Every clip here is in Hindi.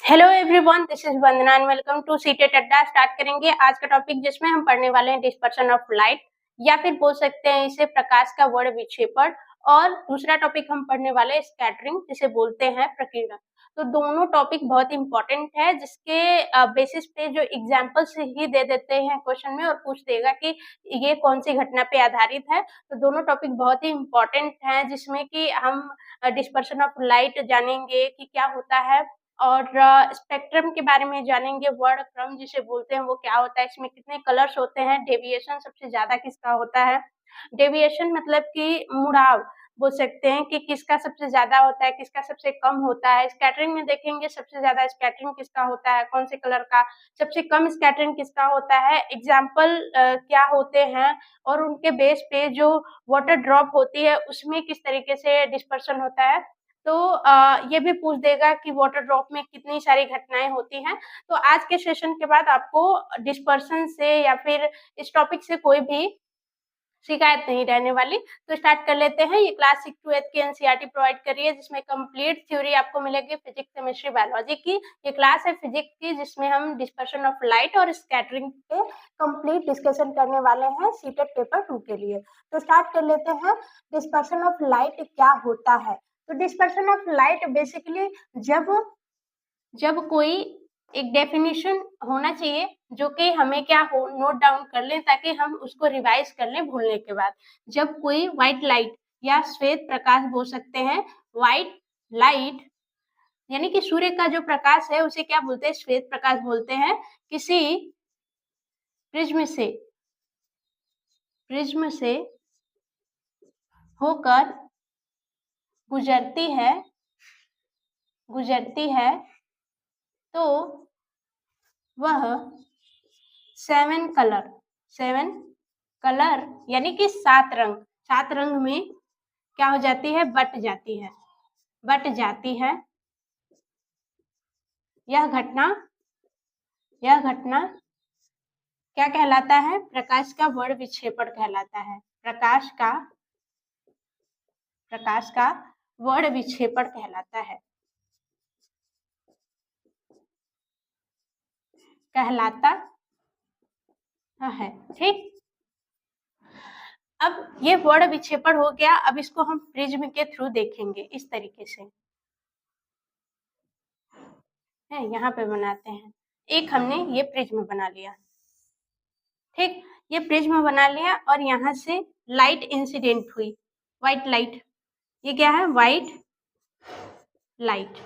Hello everyone, this is Vandana and welcome to CTET Adda. Start करेंगे आज का टॉपिक जिसमें हम पढ़ने वाले हैं डिस्पर्शन ऑफ लाइट या फिर बोल सकते हैं इसे प्रकाश का वर्ण विक्षेपण। और दूसरा टॉपिक हम पढ़ने वाले हैं स्कैटरिंग, जिसे बोलते हैं प्रकीर्णन। तो दोनों टॉपिक बहुत इंपॉर्टेंट है, जिसके बेसिस पे जो एग्जाम्पल्स ही दे देते हैं क्वेश्चन में और पूछ देगा कि ये कौन सी घटना पे आधारित है। तो दोनों टॉपिक बहुत ही इंपॉर्टेंट है, जिसमें कि हम डिस्पर्शन ऑफ लाइट जानेंगे कि क्या होता है, और स्पेक्ट्रम के बारे में जानेंगे, वर्णक्रम जिसे बोलते हैं वो क्या होता है, इसमें कितने कलर्स होते हैं, डेविएशन सबसे ज्यादा किसका होता है। डेविएशन मतलब कि मुड़ाव बोल सकते हैं कि किसका सबसे ज्यादा होता है, किसका सबसे कम होता है। स्कैटरिंग में देखेंगे सबसे ज्यादा स्कैटरिंग किसका होता है, कौन से कलर का, सबसे कम स्कैटरिंग किसका होता है, एग्जाम्पल क्या होते हैं, और उनके बेस पे जो वाटर ड्रॉप होती है उसमें किस तरीके से डिस्पर्शन होता है। तो ये भी पूछ देगा कि वाटर ड्रॉप में कितनी सारी घटनाएं होती हैं। तो आज के सेशन के बाद आपको डिस्पर्शन से या फिर इस टॉपिक से कोई भी शिकायत नहीं रहने वाली। तो स्टार्ट कर लेते हैं। ये क्लास 6 to 8 की एनसीईआरटी प्रोवाइड कर रही है, जिसमें कंप्लीट थ्योरी आपको मिलेगी फिजिक्स, केमिस्ट्री, बायोलॉजी की। ये क्लास है फिजिक्स की, जिसमें हम डिस्पर्शन ऑफ लाइट और स्कैटरिंग पे कंप्लीट डिस्कशन करने वाले हैं सीटेट पेपर 2 के लिए। तो स्टार्ट कर लेते हैं। डिस्पर्शन ऑफ लाइट क्या होता है? तो डिस्पर्शन ऑफ लाइट बेसिकली जब जब कोई एक डेफिनेशन होना चाहिए जो कि हमें क्या हो नोट डाउन कर लें, ताकि हम उसको रिवाइज कर लें भूलने के बाद। जब कोई व्हाइट लाइट या श्वेत प्रकाश बोल सकते हैं, व्हाइट लाइट यानी कि सूर्य का जो प्रकाश है उसे क्या बोलते हैं, श्वेत प्रकाश बोलते हैं। किसी प्रिज्म से होकर गुजरती है तो वह सेवन कलर यानी कि 7 रंग में क्या हो जाती है, बट जाती है। यह घटना क्या कहलाता है, प्रकाश का वर्ण विक्षेपण कहलाता है। प्रकाश का वर्ण विक्षेपण कहलाता है, ठीक। अब ये वर्ण विक्षेपण हो गया। अब इसको हम प्रिज्म के थ्रू देखेंगे इस तरीके से है, यहाँ पे बनाते हैं। एक हमने ये प्रिज्म बना लिया, ठीक। ये प्रिज्म बना लिया और यहाँ से लाइट इंसिडेंट हुई, व्हाइट लाइट। ये क्या है, व्हाइट लाइट,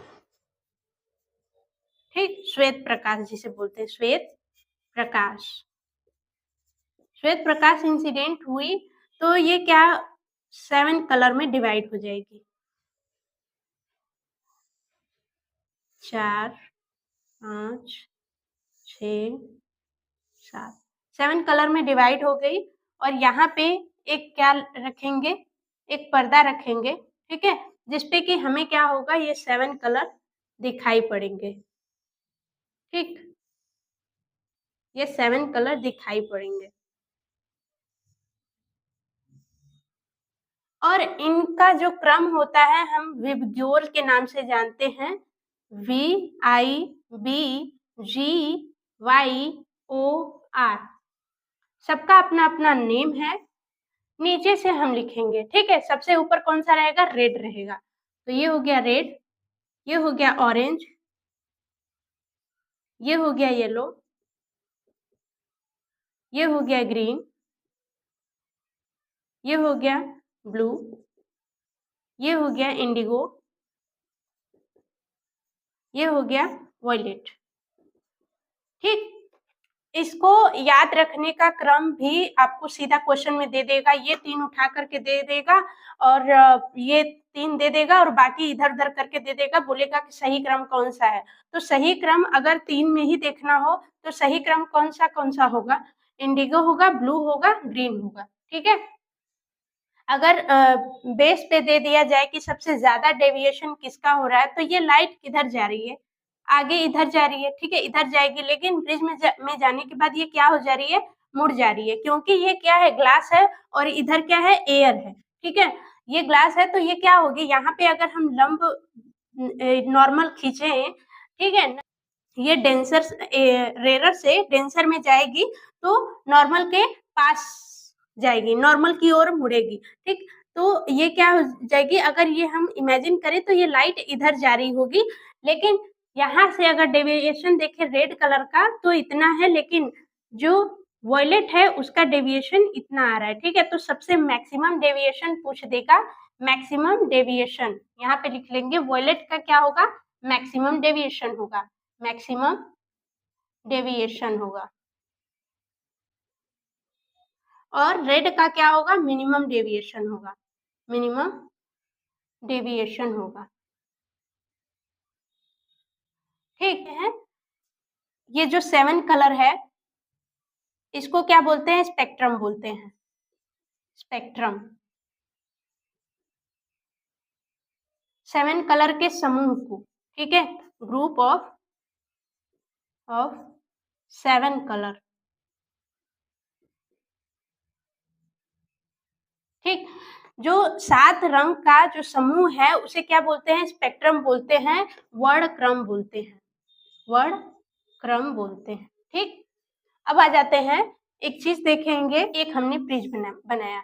ठीक। श्वेत प्रकाश जिसे बोलते हैं, श्वेत प्रकाश इंसिडेंट हुई तो ये क्या 7 कलर में डिवाइड हो जाएगी। 4, 5, 6, 7, 7 कलर में डिवाइड हो गई। और यहाँ पे एक क्या रखेंगे, एक पर्दा रखेंगे, ठीक है, जिसपे कि हमें क्या होगा, ये 7 कलर दिखाई पड़ेंगे, ठीक। ये 7 कलर दिखाई पड़ेंगे और इनका जो क्रम होता है हम विबग्योर के नाम से जानते हैं। VIBGYOR, सबका अपना अपना नेम है। नीचे से हम लिखेंगे, ठीक है। सबसे ऊपर कौन सा रहेगा, रेड रहेगा। तो ये हो गया रेड, ये हो गया ऑरेंज, ये हो गया येलो, ये हो गया ग्रीन, ये हो गया ब्लू, ये हो गया इंडिगो, ये हो गया वॉयलेट, ठीक। इसको याद रखने का क्रम भी आपको सीधा क्वेश्चन में दे देगा। ये 3 उठा करके दे देगा और ये 3 दे देगा और बाकी इधर उधर करके दे देगा, बोलेगा कि सही क्रम कौन सा है। तो सही क्रम अगर 3 में ही देखना हो तो सही क्रम कौन सा होगा, इंडिगो होगा, ब्लू होगा, ग्रीन होगा, ठीक है। अगर बेस पे दे दिया जाए कि सबसे ज्यादा डेविएशन किसका हो रहा है, तो ये लाइट किधर जा रही है, आगे इधर जा रही है, ठीक है, इधर जाएगी। लेकिन ब्रिज में जाने के बाद ये क्या हो जा रही है, मुड़ जा रही है, क्योंकि ये क्या है, ग्लास है और इधर क्या है, एयर है, ठीक है। ये ग्लास है तो ये क्या होगी, यहाँ पे अगर हम लंब नॉर्मल खींचे ठीक है ना। ये डेंसर रेरर से डेंसर में जाएगी तो नॉर्मल के पास जाएगी, नॉर्मल की ओर मुड़ेगी। ठीक, तो ये क्या हो जाएगी, अगर ये हम इमेजिन करें तो ये लाइट इधर जा रही होगी, लेकिन यहाँ से अगर डेविएशन देखें रेड कलर का तो इतना है, लेकिन जो वॉयलेट है उसका डेविएशन इतना आ रहा है। ठीक है, तो सबसे मैक्सिमम डेविएशन पूछ देगा, मैक्सिमम डेविएशन यहाँ पे लिख लेंगे। वॉयलेट का क्या होगा, मैक्सिमम डेविएशन होगा, मैक्सिमम डेविएशन होगा। और रेड का क्या होगा, मिनिमम डेविएशन होगा, मिनिमम डेविएशन होगा। ठीक है, ये जो 7 कलर है इसको क्या बोलते हैं, स्पेक्ट्रम बोलते हैं, स्पेक्ट्रम। 7 कलर के समूह को, ठीक है, ग्रुप ऑफ 7 कलर। ठीक, जो 7 रंग का जो समूह है उसे क्या बोलते हैं, स्पेक्ट्रम बोलते हैं, वर्ण क्रम बोलते हैं, वर्ण क्रम बोलते हैं। ठीक, अब आ जाते हैं, एक चीज देखेंगे, एक हमने प्रिज्म बनाया,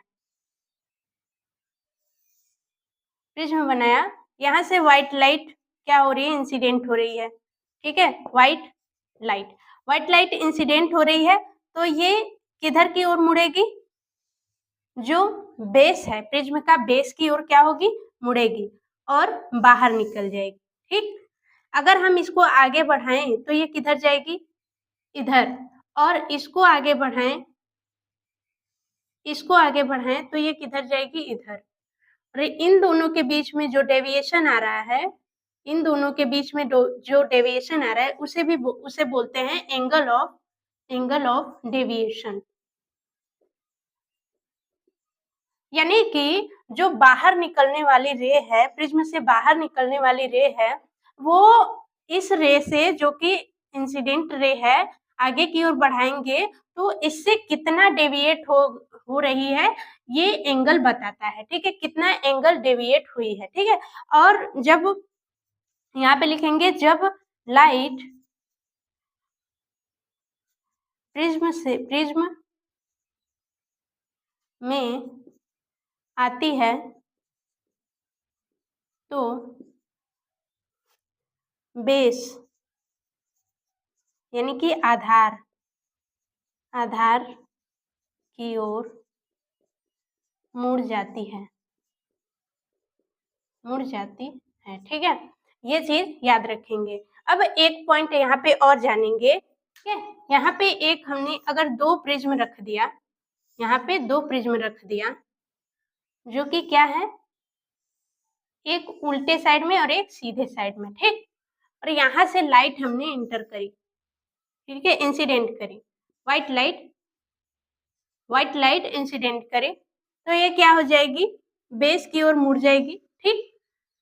प्रिज्म बनाया, यहाँ से व्हाइट लाइट क्या हो रही है, इंसिडेंट हो रही है। ठीक है, व्हाइट लाइट इंसिडेंट हो रही है, तो ये किधर की ओर मुड़ेगी, जो बेस है प्रिज्म का बेस की ओर क्या होगी, मुड़ेगी और बाहर निकल जाएगी। ठीक, अगर हम इसको आगे बढ़ाएं तो ये किधर जाएगी, इधर, और इसको आगे बढ़ाएं, तो ये किधर जाएगी, इधर। और इन दोनों के बीच में जो डेविएशन आ रहा है, इन दोनों के बीच में जो डेविएशन आ रहा है उसे बोलते हैं एंगल ऑफ डेविएशन। यानी कि जो बाहर निकलने वाली रे है, प्रिज्म से बाहर निकलने वाली रे है, वो इस रे से, जो कि इंसिडेंट रे है, आगे की ओर बढ़ाएंगे तो इससे कितना डेविएट हो रही है, ये एंगल बताता है। ठीक है, कितना एंगल डेविएट हुई है। ठीक है, और जब यहाँ पे लिखेंगे, जब लाइट प्रिज्म में आती है तो बेस यानी कि आधार की ओर मुड़ जाती है, ठीक है, ये चीज याद रखेंगे। अब एक पॉइंट यहाँ पे और जानेंगे। ठीक है, यहाँ पे एक हमने अगर 2 प्रिज्म रख दिया, यहाँ पे 2 प्रिज्म रख दिया, जो कि क्या है, एक उल्टे साइड में और एक सीधे साइड में। ठीक, और यहाँ से लाइट हमने इंटर करी, ठीक है, इंसिडेंट करी, व्हाइट लाइट इंसिडेंट करे, तो ये क्या हो जाएगी, बेस की ओर मुड़ जाएगी। ठीक,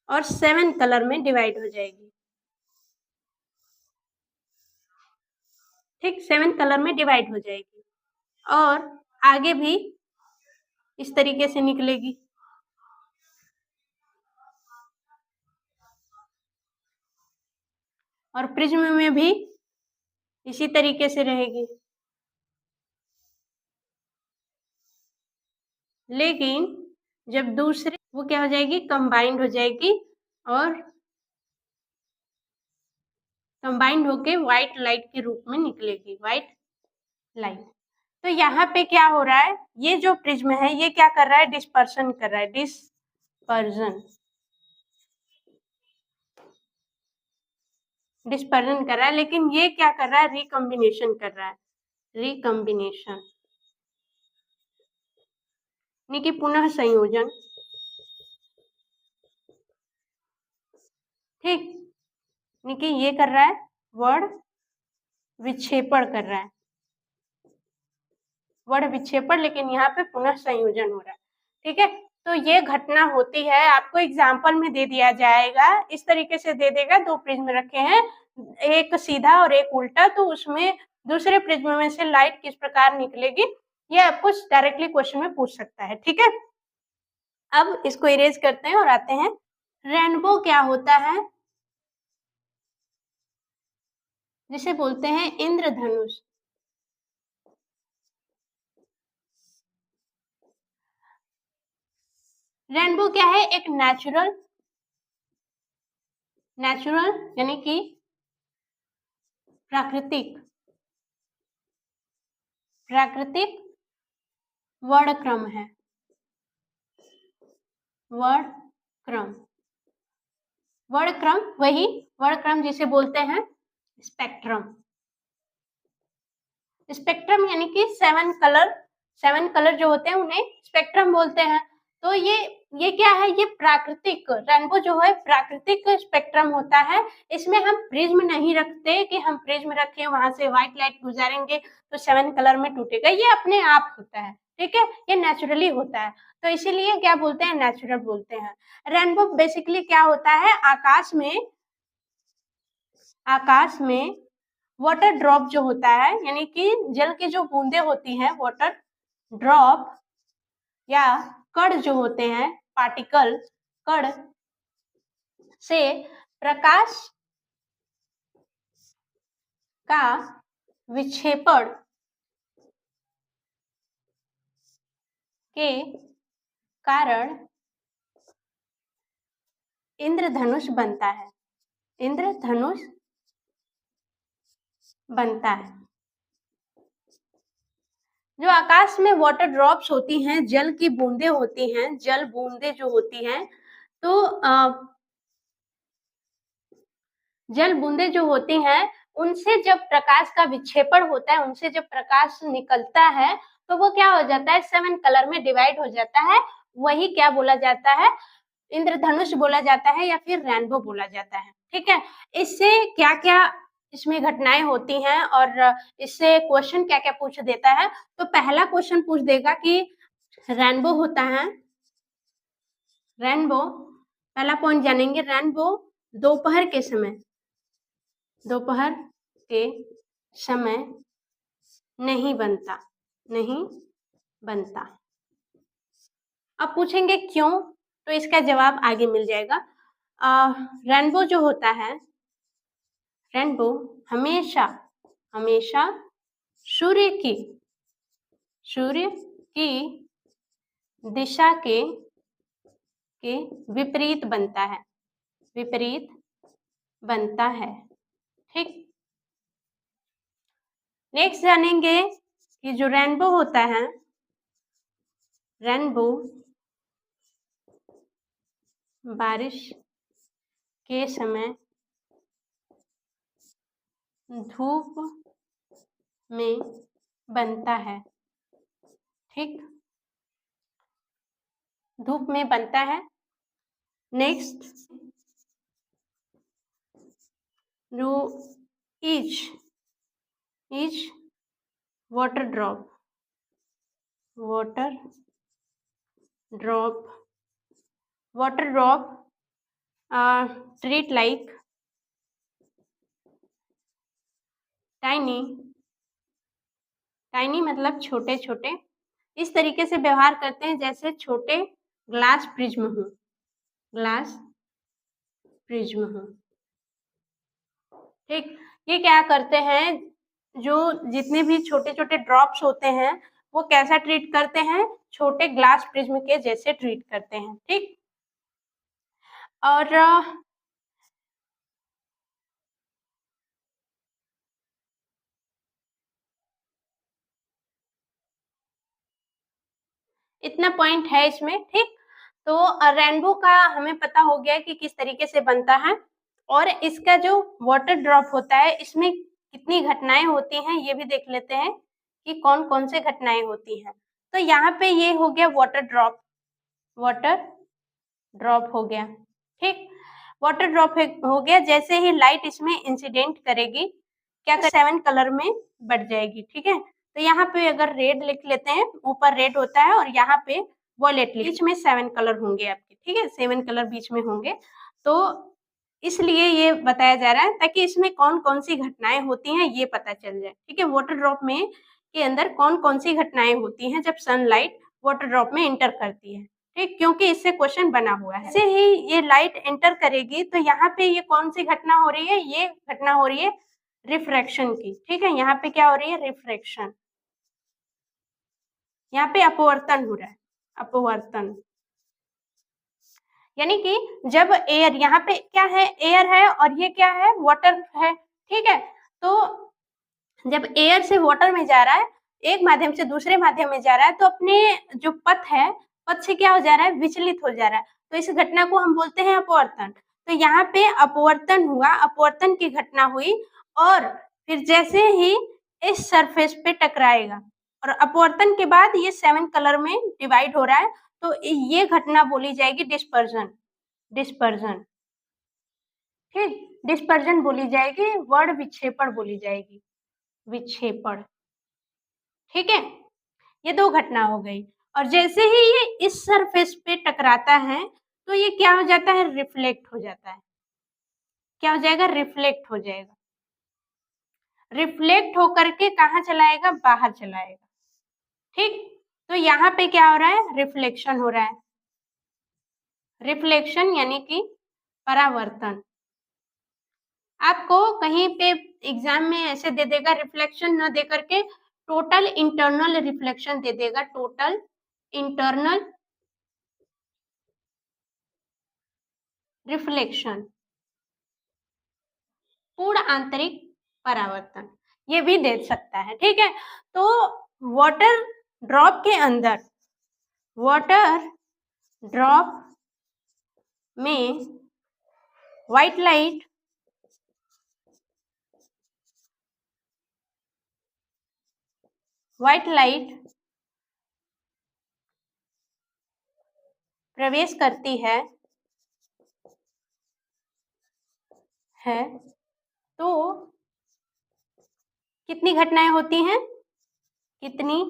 और 7 कलर में डिवाइड हो जाएगी। ठीक, 7 कलर में डिवाइड हो जाएगी और आगे भी इस तरीके से निकलेगी। और प्रिज्म में भी इसी तरीके से रहेगी, लेकिन जब दूसरे, वो क्या हो जाएगी, कंबाइंड हो जाएगी और कंबाइंड होके व्हाइट लाइट के रूप में निकलेगी, व्हाइट लाइट। तो यहाँ पे क्या हो रहा है, ये जो प्रिज्म है ये क्या कर रहा है, डिस्पर्शन कर रहा है, डिस्पर्जन कर रहा है, लेकिन ये क्या कर रहा है, रिकम्बिनेशन कर रहा है, रिकम्बिनेशन यानी कि पुनः संयोजन। ठीक, यानी कि ये कर रहा है, वर्ण विक्षेपण कर रहा है, वर्ण विक्षेपण, लेकिन यहाँ पे पुनः संयोजन हो रहा है। ठीक है, तो ये घटना होती है, आपको एग्जाम्पल में दे दिया जाएगा, इस तरीके से दे देगा, 2 प्रिज्म रखे हैं, एक सीधा और एक उल्टा, तो उसमें दूसरे प्रिज्म में से लाइट किस प्रकार निकलेगी, ये आपको डायरेक्टली क्वेश्चन में पूछ सकता है। ठीक है, अब इसको इरेज करते हैं और आते हैं, रेनबो क्या होता है, जिसे बोलते हैं इंद्रधनुष। रेनबो क्या है? एक नेचुरल यानी कि प्राकृतिक वर्णक्रम है। वर्णक्रम वही वर्णक्रम जिसे बोलते हैं स्पेक्ट्रम। स्पेक्ट्रम यानी कि 7 कलर जो होते हैं उन्हें स्पेक्ट्रम बोलते हैं। तो ये क्या है? ये प्राकृतिक रेनबो जो है प्राकृतिक स्पेक्ट्रम होता है। इसमें हम प्रिज्म नहीं रखते कि हम प्रिज्म रखें वहां से व्हाइट लाइट गुजारेंगे तो 7 कलर में टूटेगा। ये अपने आप होता है, ठीक है, ये नेचुरली होता है। तो इसीलिए क्या बोलते हैं? नेचुरल बोलते हैं। रेनबो बेसिकली क्या होता है? आकाश में वाटर ड्रॉप जो होता है यानी कि जल की जो बूंदे होती हैं, वाटर ड्रॉप या कण जो होते हैं, पार्टिकल कण से प्रकाश का विक्षेपण के कारण इंद्रधनुष बनता है। इंद्रधनुष बनता है। जो आकाश में वाटर ड्रॉप्स होती हैं, जल की बूंदे होती हैं, जल बूंदे जो होती हैं, तो जल बूंदे जो होती हैं उनसे जब प्रकाश का विक्षेपण होता है, उनसे जब प्रकाश निकलता है तो वो क्या हो जाता है? 7 कलर में डिवाइड हो जाता है। वही क्या बोला जाता है? इंद्रधनुष बोला जाता है या फिर रेनबो बोला जाता है, ठीक है। इससे क्या क्या इसमें घटनाएं होती हैं और इससे क्वेश्चन क्या क्या पूछ देता है? तो पहला क्वेश्चन पूछ देगा कि रेनबो होता है, रेनबो पहला पॉइंट जानेंगे, रेनबो दोपहर के समय नहीं बनता। अब पूछेंगे क्यों? तो इसका जवाब आगे मिल जाएगा। रेनबो जो होता है, रेनबो हमेशा सूर्य की दिशा के विपरीत बनता है, ठीक। नेक्स्ट जानेंगे कि जो रेनबो होता है, रेनबो बारिश के समय धूप में बनता है, ठीक, धूप में बनता है। नेक्स्ट, जो each water drop treat like tiny मतलब छोटे छोटे, इस तरीके से व्यवहार करते हैं जैसे छोटे ग्लास प्रिज्म हो, ठीक। ये क्या करते हैं? जो जितने भी छोटे छोटे ड्रॉप्स होते हैं वो कैसा ट्रीट करते हैं? छोटे ग्लास प्रिज्म के जैसे ट्रीट करते हैं, ठीक। और इतना पॉइंट है इसमें, ठीक। तो रेनबो का हमें पता हो गया कि किस तरीके से बनता है और इसका जो वाटर ड्रॉप होता है इसमें कितनी घटनाएं होती हैं ये भी देख लेते हैं कि कौन कौन से घटनाएं होती हैं। तो यहाँ पे ये हो गया वाटर ड्रॉप हो गया, ठीक। वाटर ड्रॉप हो गया, जैसे ही लाइट इसमें इंसिडेंट करेगी क्या 7 कलर में बढ़ जाएगी, ठीक है। तो यहाँ पे अगर रेड लिख लेते हैं, ऊपर रेड होता है और यहाँ पे वॉयलेट, बीच में 7 कलर होंगे आपके, ठीक है, 7 कलर बीच में होंगे। तो इसलिए ये बताया जा रहा है ताकि इसमें कौन कौन सी घटनाएं होती हैं ये पता चल जाए, ठीक है। वाटर ड्रॉप में के अंदर कौन कौन सी घटनाएं होती हैं जब सनलाइट वाटर ड्रॉप में एंटर करती है, ठीक, क्योंकि इससे क्वेश्चन बना हुआ है। जैसे ही ये लाइट एंटर करेगी तो यहाँ पे ये कौन सी घटना हो रही है? ये घटना हो रही है रिफ्रैक्शन की, ठीक है। यहाँ पे क्या हो रही है, रिफ्रैक्शन, यहाँ पे अपवर्तन हो रहा है, अपवर्तन, यानी कि जब एयर, यहाँ पे क्या है, एयर है और ये क्या है, वाटर है, ठीक है। तो जब एयर से वाटर में जा रहा है, एक माध्यम से दूसरे माध्यम में जा रहा है, तो अपने जो पथ है, पथ से क्या हो जा रहा है, विचलित हो जा रहा है, तो इस घटना को हम बोलते हैं अपवर्तन। तो यहाँ पे अपवर्तन हुआ, अपवर्तन की घटना हुई, और फिर जैसे ही इस सरफेस पे टकराएगा, और अपवर्तन के बाद ये 7 कलर में डिवाइड हो रहा है, तो ये घटना बोली जाएगी डिस्पर्जन, डिस्पर्जन, ठीक, डिस्पर्जन बोली जाएगी, वर्ड विक्षेपण बोली जाएगी, विक्षेपण, ठीक है। ये दो घटना हो गई, और जैसे ही ये इस सरफेस पे टकराता है, तो ये क्या हो जाता है, रिफ्लेक्ट हो जाता है, क्या हो जाएगा, रिफ्लेक्ट हो जाएगा, रिफ्लेक्ट होकर के कहाँ चलाएगा, बाहर चलाएगा, ठीक। तो यहाँ पे क्या हो रहा है, रिफ्लेक्शन हो रहा है, रिफ्लेक्शन यानी कि परावर्तन। आपको कहीं पे एग्जाम में ऐसे दे देगा, रिफ्लेक्शन न दे करके टोटल इंटरनल रिफ्लेक्शन दे देगा, टोटल इंटरनल रिफ्लेक्शन, पूर्ण आंतरिक परावर्तन, ये भी दे सकता है, ठीक है। तो वाटर ड्रॉप के अंदर, वाटर ड्रॉप में व्हाइट लाइट, व्हाइट लाइट प्रवेश करती है तो कितनी घटनाएं होती हैं, कितनी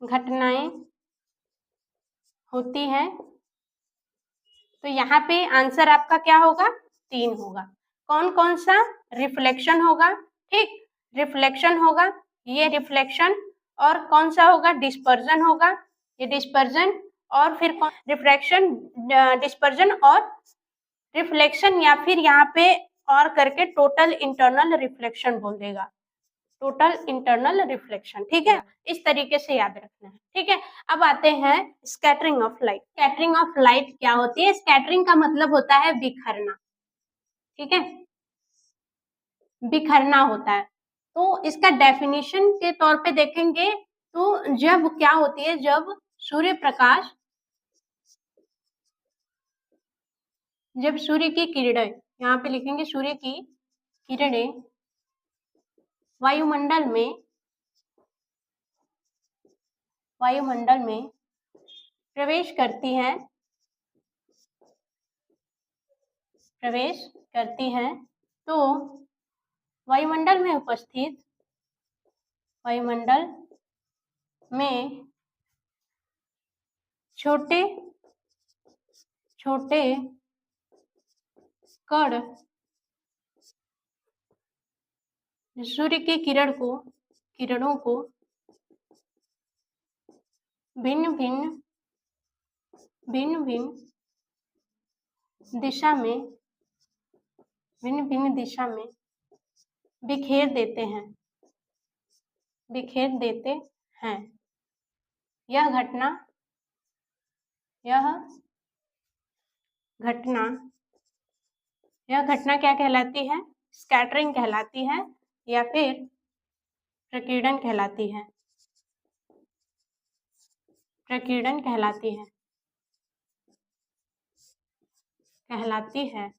घटनाएं होती हैं, तो यहाँ पे आंसर आपका क्या होगा, 3 होगा। कौन कौन सा, रिफ्लेक्शन होगा, ठीक, रिफ्लेक्शन होगा, ये रिफ्लेक्शन, और कौन सा होगा, डिस्पर्जन होगा, ये डिस्पर्जन, और फिर कौन, रिफ्रैक्शन, डिस्पर्जन और रिफ्लेक्शन, या फिर यहाँ पे और करके टोटल इंटरनल रिफ्लेक्शन बोल देगा, टोटल इंटरनल रिफ्लेक्शन, ठीक है। इस तरीके से याद रखना है, ठीक है। अब आते हैं scattering of light. Scattering of light क्या होती है, स्कैटरिंग का मतलब होता है बिखरना, ठीक है, बिखरना होता है। तो इसका डेफिनेशन के तौर पे देखेंगे तो जब क्या होती है, जब सूर्य प्रकाश, जब सूर्य की किरणें, यहाँ पे लिखेंगे सूर्य की किरणें वायुमंडल में, वायुमंडल में प्रवेश करती हैं, प्रवेश करती हैं, तो वायुमंडल में उपस्थित, वायुमंडल में छोटे छोटे कण सूर्य की किरणों को भिन्न भिन्न दिशा में, भिन्न दिशा में बिखेर देते हैं, बिखेर देते हैं। यह घटना, यह घटना, यह घटना क्या कहलाती है, स्कैटरिंग कहलाती है, या फिर प्रकीर्णन कहलाती है, प्रकीर्णन कहलाती है, कहलाती है।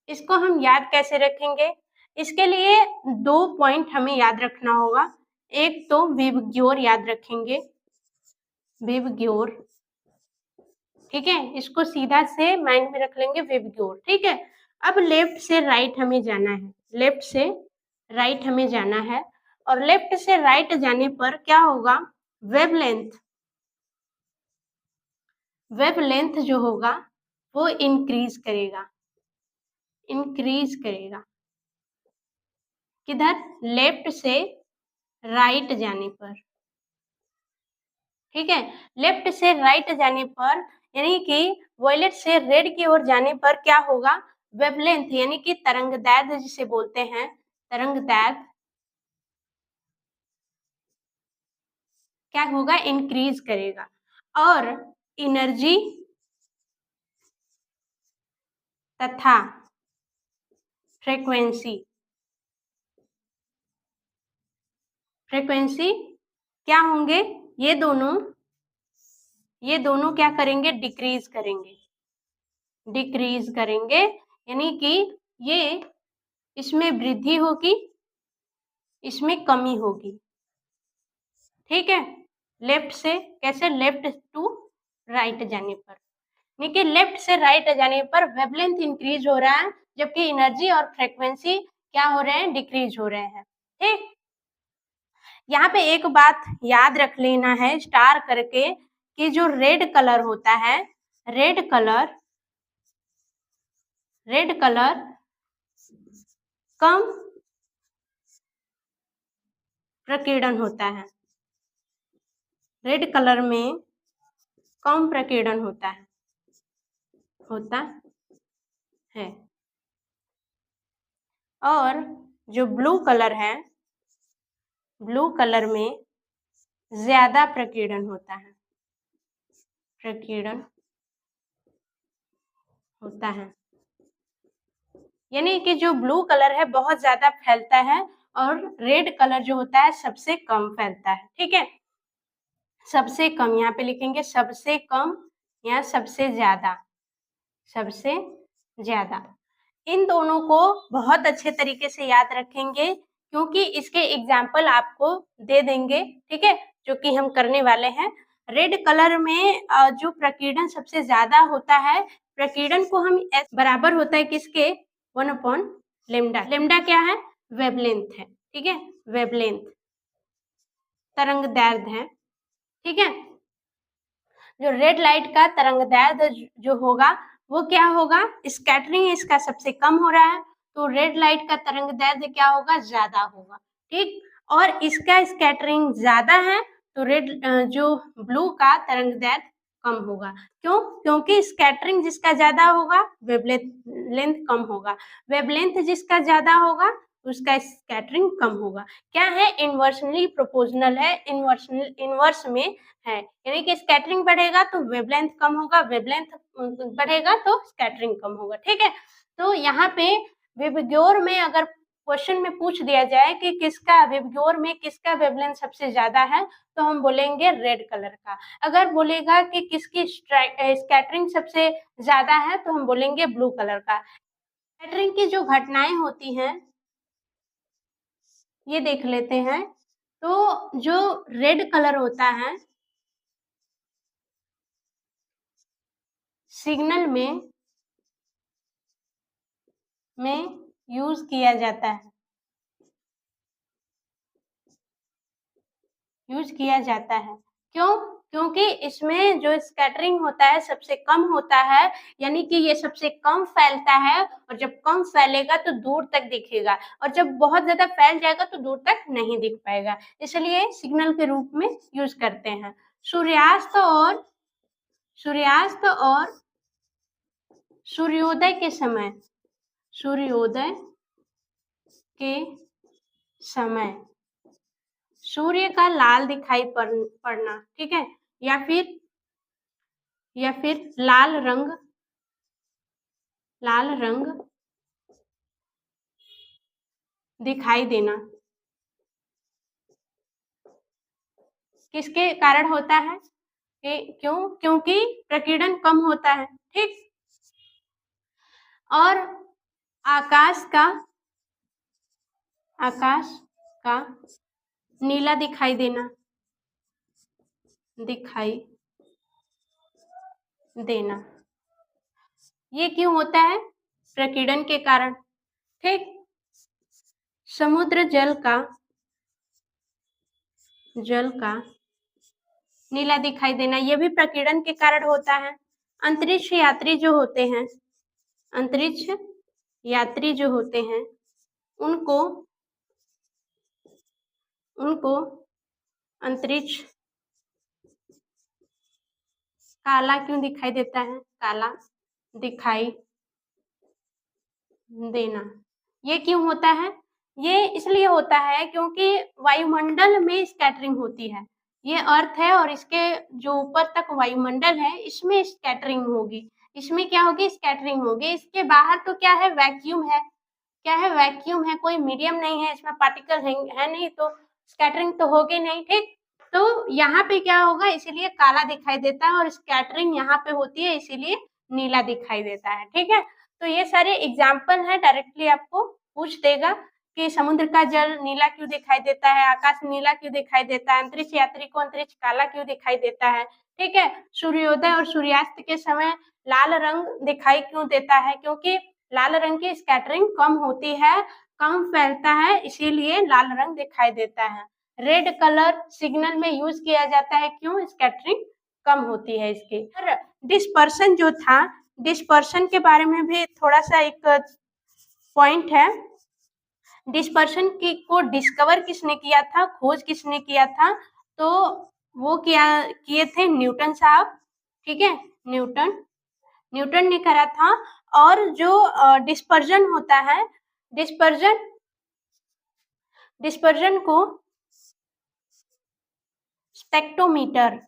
इसको हम याद कैसे रखेंगे, इसके लिए 2 पॉइंट हमें याद रखना होगा। एक तो विबग्योर याद रखेंगे, विबग्योर, ठीक है, इसको सीधा से माइंड में रख लेंगे, विबग्योर, ठीक है। अब लेफ्ट से राइट हमें जाना है, लेफ्ट से राइट हमें जाना है, और लेफ्ट से राइट जाने पर क्या होगा, वेवलेंथ, वेवलेंथ जो होगा वो इंक्रीज करेगा, इंक्रीज करेगा, किधर, लेफ्ट से राइट जाने पर, ठीक है। लेफ्ट से राइट जाने पर, यानी कि वॉयलेट से रेड की ओर जाने पर क्या होगा, वेवलेंथ यानी कि तरंगदैर्ध्य जिसे बोलते हैं, तरंगदैर्ध्य क्या होगा, इंक्रीज करेगा। और एनर्जी तथा फ्रीक्वेंसी क्या होंगे, ये दोनों क्या करेंगे, डिक्रीज करेंगे, यानी कि ये इसमें वृद्धि होगी, इसमें कमी होगी। ठीक है, लेफ्ट से कैसे, लेफ्ट टू राइट जाने पर, यानी कि लेफ्ट से राइट जाने पर वेवलेंथ इंक्रीज हो रहा है, जबकि एनर्जी और फ्रीक्वेंसी क्या हो रहे हैं, डिक्रीज हो रहे हैं। ठीक, यहाँ पे एक बात याद रख लेना है स्टार करके कि जो रेड कलर होता है, रेड कलर कम प्रकीर्णन होता है, रेड कलर में कम प्रकीर्णन होता है। और जो ब्लू कलर है, ब्लू कलर में ज्यादा प्रकीर्णन होता है, यानी कि जो ब्लू कलर है बहुत ज्यादा फैलता है और रेड कलर जो होता है सबसे कम फैलता है। ठीक है, सबसे कम यहाँ पे लिखेंगे, सबसे कम या सबसे ज्यादा। इन दोनों को बहुत अच्छे तरीके से याद रखेंगे क्योंकि इसके एग्जाम्पल आपको दे देंगे। ठीक है, जो कि हम करने वाले हैं। रेड कलर में जो प्रकीर्णन सबसे ज्यादा होता है, प्रकीर्णन को हम S बराबर होता है किसके, 1/λ। लेमडा क्या है, वेवलेंथ है। ठीक है, वेवलेंथ तरंगदैर्ध्य है। ठीक है, जो रेड लाइट का तरंगदैर्ध्य जो होगा वो क्या होगा, स्कैटरिंग इसका सबसे कम हो रहा है तो रेड लाइट का तरंगदैर्ध्य क्या होगा, ज्यादा होगा। ठीक, और इसका स्कैटरिंग ज्यादा है तो रेड जो ब्लू का तरंगदैर्ध्य कम होगा। क्यों, क्योंकि स्कैटरिंग जिसका ज्यादा होगा वेवलेंथ कम होगा, वेवलेंथ जिसका ज्यादा होगा उसका स्कैटरिंग कम होगा। क्या है, इनवर्सली प्रोपोर्शनल है, इनवर्स में है, यानी कि स्कैटरिंग बढ़ेगा तो वेवलेंथ कम होगा, वेवलेंथ बढ़ेगा तो स्कैटरिंग कम होगा। ठीक है, तो यहाँ पे विबग्योर में अगर क्वेश्चन में पूछ दिया जाए कि किसका विबग्योर में किसका वेवलेंथ सबसे ज्यादा है तो हम बोलेंगे रेड कलर का। अगर बोलेगा कि किसकी स्कैटरिंग सबसे ज्यादा है तो हम बोलेंगे ब्लू कलर का। स्कैटरिंग की जो घटनाएं होती हैं ये देख लेते हैं। तो जो रेड कलर होता है सिग्नल में यूज किया जाता है, क्यों, क्योंकि इसमें जो स्कैटरिंग होता है सबसे कम होता है, यानी कि ये सबसे कम फैलता है और जब कम फैलेगा तो दूर तक दिखेगा और जब बहुत ज्यादा फैल जाएगा तो दूर तक नहीं दिख पाएगा, इसलिए सिग्नल के रूप में यूज करते हैं। सूर्यास्त और सूर्योदय के समय सूर्य का लाल दिखाई पड़ना। ठीक है, या फिर लाल रंग दिखाई देना किसके कारण होता है, क्यों, क्योंकि प्रकीर्णन कम होता है। ठीक, और आकाश का नीला दिखाई देना ये क्यों होता है, प्रकीर्णन के कारण। ठीक, समुद्र जल का नीला दिखाई देना ये भी प्रकीर्णन के कारण होता है। अंतरिक्ष यात्री जो होते हैं उनको अंतरिक्ष काला क्यों दिखाई देता है, काला दिखाई देना। ये क्यों होता है? ये इसलिए होता है क्योंकि वायुमंडल में स्कैटरिंग होती है। ये अर्थ है और इसके जो ऊपर तक वायुमंडल है, इसमें स्कैटरिंग होगी। इसमें क्या होगी? स्कैटरिंग होगी। इसके बाहर तो क्या है? वैक्यूम है। क्या है? वैक्यूम है, कोई मीडियम नहीं है, इसमें पार्टिकल है नहीं, तो स्कैटरिंग तो होगी नहीं, ठीक? तो यहाँ पे क्या होगा? इसीलिए काला दिखाई देता है और स्कैटरिंग यहाँ पे होती है, इसीलिए नीला दिखाई देता है, ठीक है? तो ये सारे एग्जाम्पल हैं, डायरेक्टली आपको पूछ देगा कि समुद्र का जल नीला क्यों दिखाई देता है, आकाश नीला क्यों दिखाई देता है, अंतरिक्ष यात्री को अंतरिक्ष काला क्यों दिखाई देता है, ठीक है? सूर्योदय और सूर्यास्त के समय लाल रंग दिखाई क्यों देता है? क्योंकि लाल रंग की स्कैटरिंग कम होती है, कम फैलता है, इसीलिए लाल रंग दिखाई देता है। रेड कलर सिग्नल में यूज किया जाता है, क्यों? स्कैटरिंग कम होती है इसकी। और डिस्पर्सन जो था, डिस्पर्सन के बारे में भी थोड़ा सा एक पॉइंट है। डिस्पर्सन की को डिस्कवर किसने किया था, खोज किसने किया था? तो वो किए थे न्यूटन साहब, ठीक है? न्यूटन ने करा था। और जो डिस्पर्जन होता है, डिस्पर्जन को स्पेक्ट्रोमीटर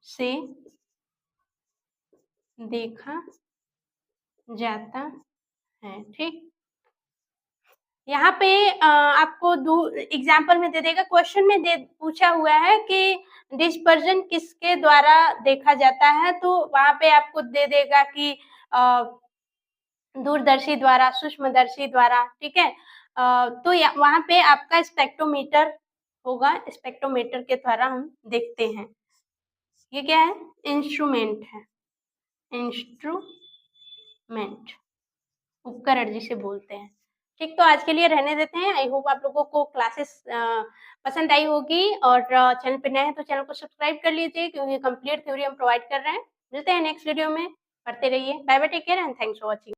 से देखा जाता है, ठीक? यहाँ पे आपको एग्जाम्पल में दे देगा, क्वेश्चन में पूछा हुआ है कि डिस्पर्जन किसके द्वारा देखा जाता है, तो वहां पे आपको दे देगा कि दूरदर्शी द्वारा, सूक्ष्मदर्शी द्वारा, ठीक है? तो वहां पे आपका स्पेक्ट्रोमीटर होगा, स्पेक्ट्रोमीटर के द्वारा हम देखते हैं। ये क्या है? इंस्ट्रूमेंट है, इंस्ट्रूमेंट, उपकरण जिसे बोलते हैं, ठीक? तो आज के लिए रहने देते हैं। आई होप आप लोगों को क्लासेस पसंद आई होगी, और चैनल पे नए हैं तो चैनल को सब्सक्राइब कर लीजिए, क्योंकि कंप्लीट थ्योरी हम प्रोवाइड कर रहे हैं। मिलते हैं नेक्स्ट वीडियो में, पढ़ते रहिए। Bye bye, take care and thanks for watching.